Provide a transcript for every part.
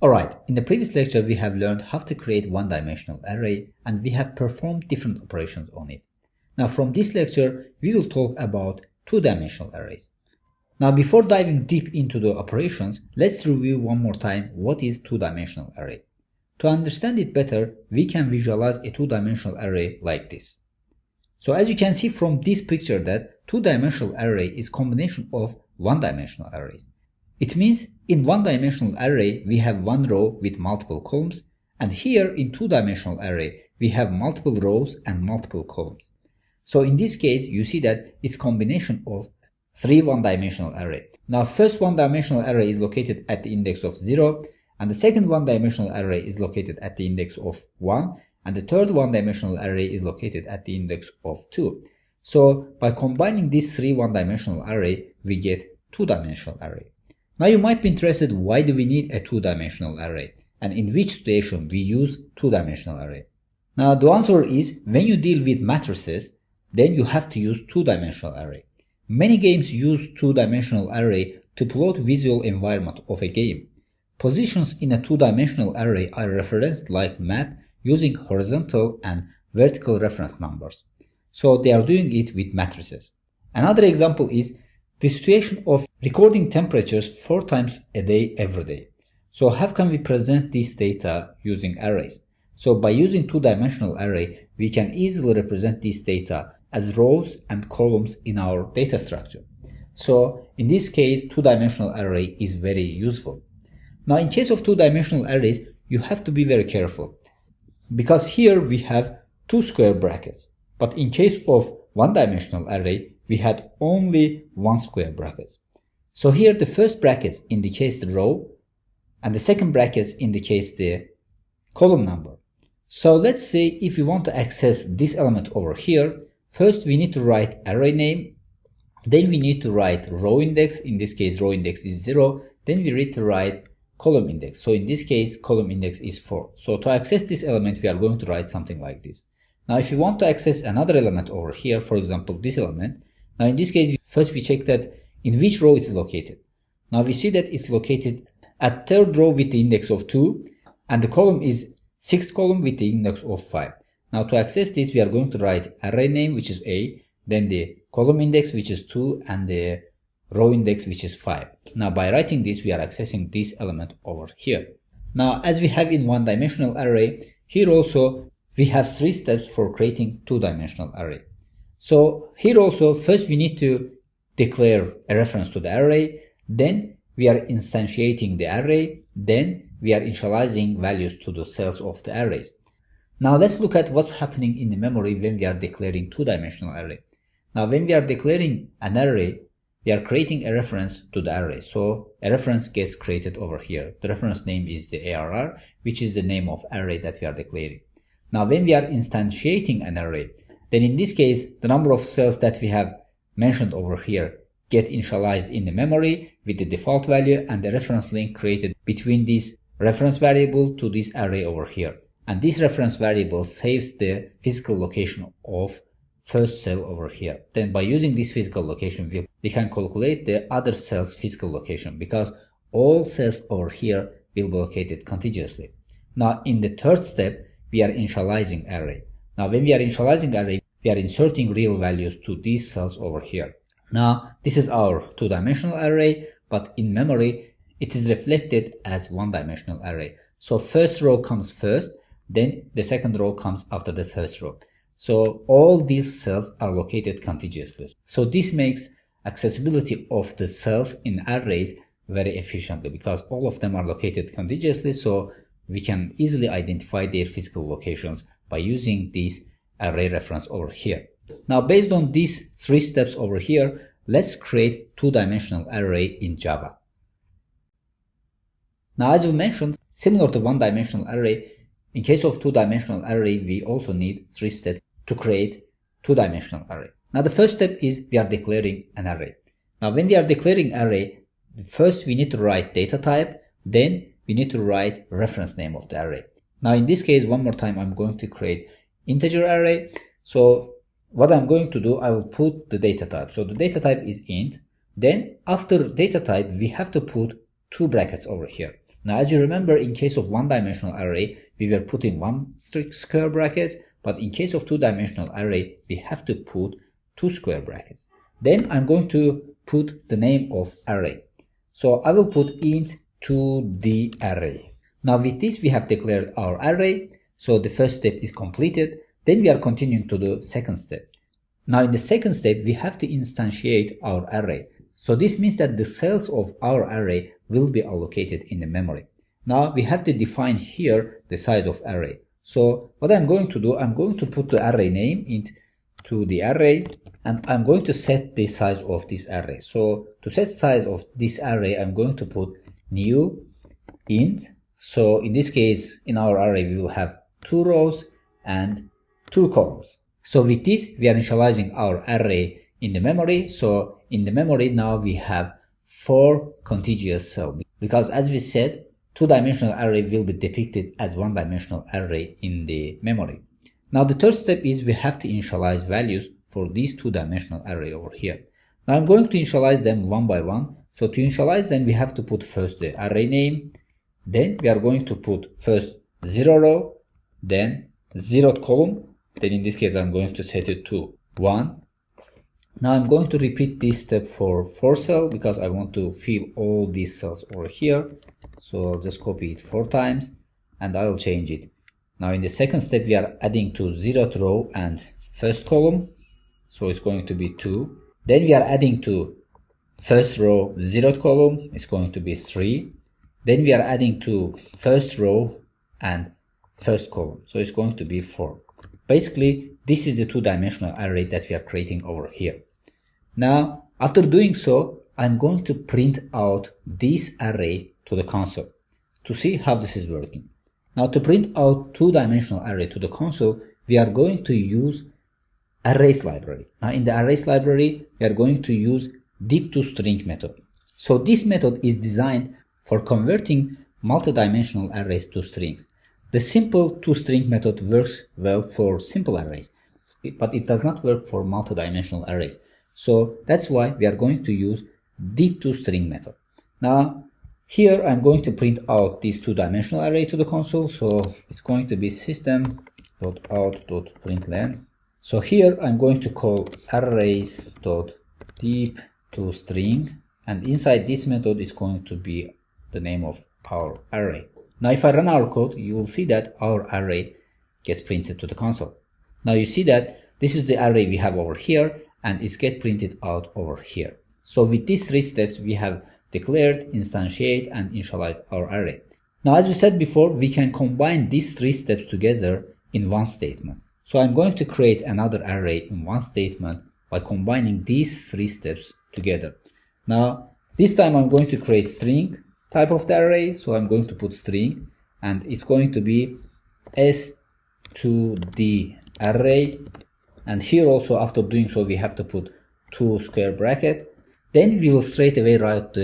Alright, in the previous lecture we have learned how to create one-dimensional array and we have performed different operations on it. Now from this lecture we will talk about two-dimensional arrays. Now before diving deep into the operations, let's review one more time what is two-dimensional array. To understand it better, we can visualize a two-dimensional array like this. So as you can see from this picture that two-dimensional array is combination of one-dimensional arrays. It means in one-dimensional array we have one row with multiple columns, and here in two-dimensional array we have multiple rows and multiple columns. So in this case you see that it's combination of three one-dimensional array. Now first one-dimensional array is located at the index of 0, and the second one-dimensional array is located at the index of 1, and the third one-dimensional array is located at the index of 2. So by combining these three one-dimensional array we get two-dimensional array. Now you might be interested, why do we need a two-dimensional array and in which situation we use two-dimensional array. Now the answer is when you deal with matrices, then you have to use two-dimensional array. Many games use two-dimensional array to plot visual environment of a game. Positions in a two-dimensional array are referenced like map using horizontal and vertical reference numbers. So they are doing it with matrices. Another example is the situation of recording temperatures 4 times a day every day. So how can we present this data using arrays? So by using two-dimensional array, we can easily represent this data as rows and columns in our data structure. So in this case, two-dimensional array is very useful. Now in case of two-dimensional arrays, you have to be very careful because here we have two square brackets. But in case of one-dimensional array, we had only one square bracket. So here the first brackets indicates the row and the second brackets indicates the column number. So let's say if we want to access this element over here, first we need to write array name, then we need to write row index, in this case row index is 0, then we need to write column index. So in this case column index is 4. So to access this element we are going to write something like this. Now if you want to access another element over here, for example this element, now in this case first we check that in which row it is located. Now we see that it's located at third row with the index of 2 and the column is sixth column with the index of 5. Now to access this we are going to write array name which is A, then the column index which is 2 and the row index which is 5. Now by writing this we are accessing this element over here. Now as we have in one-dimensional array, here also we have 3 steps for creating two-dimensional array. So here also first we need to declare a reference to the array, then we are instantiating the array, then we are initializing values to the cells of the arrays. Now let's look at what's happening in the memory when we are declaring two-dimensional array. Now when we are declaring an array, we are creating a reference to the array. So a reference gets created over here. The reference name is the ARR, which is the name of array that we are declaring. Now when we are instantiating an array, then in this case the number of cells that we have mentioned over here get initialized in the memory with the default value and the reference link created between this reference variable to this array over here. And this reference variable saves the physical location of first cell over here. Then by using this physical location we can calculate the other cell's physical location because all cells over here will be located contiguously. Now in the third step we are initializing array. Now when we are initializing array, we are inserting real values to these cells over here. Now this is our two-dimensional array, but in memory it is reflected as one-dimensional array. So first row comes first, then the second row comes after the first row. So all these cells are located contiguously. So this makes accessibility of the cells in arrays very efficiently because all of them are located contiguously, so we can easily identify their physical locations by using this array reference over here. Now based on these 3 steps over here, let's create two-dimensional array in Java. Now as we mentioned, similar to one-dimensional array, in case of two-dimensional array we also need 3 steps to create two-dimensional array. Now the first step is we are declaring an array. Now when we are declaring array, first we need to write data type, then we need to write reference name of the array. Now in this case, one more time, I'm going to create integer array. So what I'm going to do, I will put the data type. So the data type is int. Then after data type, we have to put 2 brackets over here. Now, as you remember, in case of one-dimensional array, we were putting one square brackets, but in case of two-dimensional array, we have to put two square brackets. Then I'm going to put the name of array. So I will put int to the array. Now with this, we have declared our array. So the first step is completed. Then we are continuing to the second step. Now in the second step, we have to instantiate our array. So this means that the cells of our array will be allocated in the memory. Now we have to define here the size of array. So what I'm going to do, I'm going to put the array name into the array, and I'm going to set the size of this array. So to set size of this array, I'm going to put new int. So in this case, in our array, we will have 2 rows and 2 columns. So with this, we are initializing our array in the memory. So in the memory now we have 4 contiguous cells, because as we said, two-dimensional array will be depicted as one-dimensional array in the memory. Now the third step is we have to initialize values for these two-dimensional array over here. Now I'm going to initialize them one by one. So to initialize them, we have to put first the array name. Then we are going to put first 0 row, then 0th column. Then in this case, I'm going to set it to 1. Now I'm going to repeat this step for 4 cells because I want to fill all these cells over here. So I'll just copy it 4 times and I'll change it. Now in the second step, we are adding to 0th row and first column. So it's going to be 2. Then we are adding to first row 0th column. It's going to be 3. Then we are adding to first row and first column. So it's going to be 4. Basically, this is the two-dimensional array that we are creating over here. Now, after doing so, I'm going to print out this array to the console to see how this is working. Now, to print out two-dimensional array to the console, we are going to use arrays library. Now, in the arrays library, we are going to use dip2string method. So this method is designed for converting multi-dimensional arrays to strings. The simple toString method works well for simple arrays, but it does not work for multi-dimensional arrays. So that's why we are going to use dip2string method. Now, here I'm going to print out this two-dimensional array to the console. So it's going to be system.out.println. So here I'm going to call arrays.dip2string, and inside this method is going to be the name of our array. Now if I run our code, you will see that our array gets printed to the console. Now you see that this is the array we have over here and it's get printed out over here. So with these 3 steps, we have declared, instantiate and initialize our array. Now as we said before, we can combine these 3 steps together in one statement. So I'm going to create another array in one statement by combining these 3 steps together. Now this time I'm going to create string type of the array. So I'm going to put string and it's going to be s to the array, and here also after doing so we have to put 2 square bracket. Then we will straight away write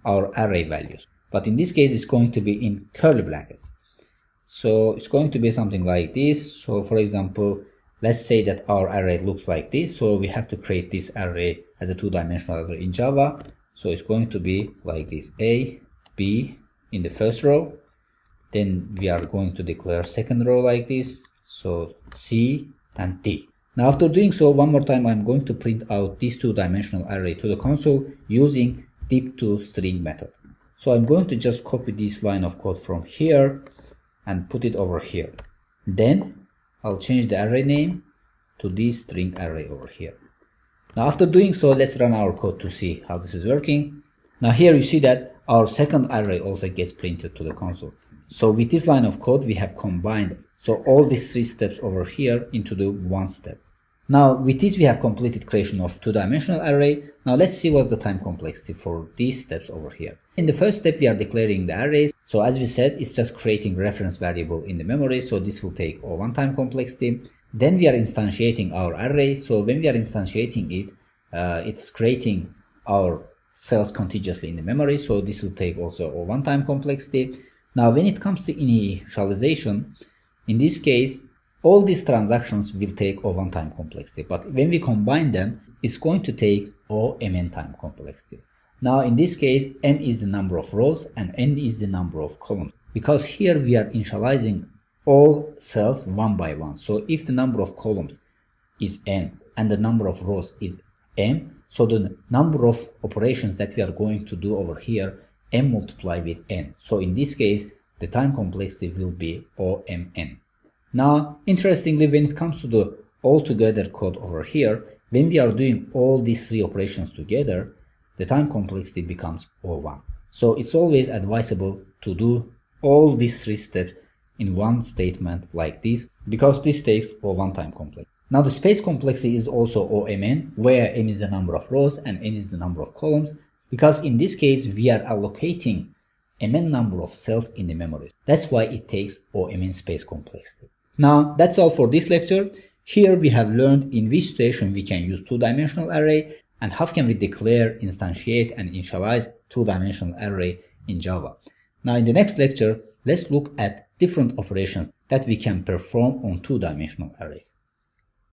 our array values, but in this case it's going to be in curly brackets. So it's going to be something like this. So for example, let's say that our array looks like this. So we have to create this array as a two-dimensional array in Java. So it's going to be like this: A, B in the first row, then we are going to declare second row like this, so C and D. Now after doing so, one more time I'm going to print out this two-dimensional array to the console using dip2string method. So I'm going to just copy this line of code from here and put it over here. Then I'll change the array name to this string array over here. Now after doing so, let's run our code to see how this is working. Now here you see that our second array also gets printed to the console. So with this line of code, we have combined all these 3 steps over here into the one step. Now with this, we have completed creation of two-dimensional array. Now let's see what's the time complexity for these steps over here. In the first step, we are declaring the arrays. So as we said, it's just creating reference variable in the memory. So this will take O1 time complexity. Then we are instantiating our array. So when we are instantiating it, it's creating our cells contiguously in the memory. So this will take also O1 time complexity. Now when it comes to initialization, in this case, all these transactions will take O1 time complexity. But when we combine them, it's going to take OMN time complexity. Now in this case, m is the number of rows and n is the number of columns, because here we are initializing all cells one by one. So if the number of columns is n and the number of rows is m, so the number of operations that we are going to do over here, m multiplied with n. So in this case, the time complexity will be OMN. Now, interestingly, when it comes to the altogether code over here, when we are doing all these three operations together, the time complexity becomes O1. So it's always advisable to do all these three steps in one statement like this, because this takes O1 time complexity. Now the space complexity is also OMN, where m is the number of rows and n is the number of columns, because in this case we are allocating mn number of cells in the memory. That's why it takes OMN space complexity. Now that's all for this lecture. Here we have learned in which situation we can use two-dimensional array and how can we declare, instantiate and initialize two-dimensional array in Java. Now in the next lecture, let's look at different operations that we can perform on two-dimensional arrays.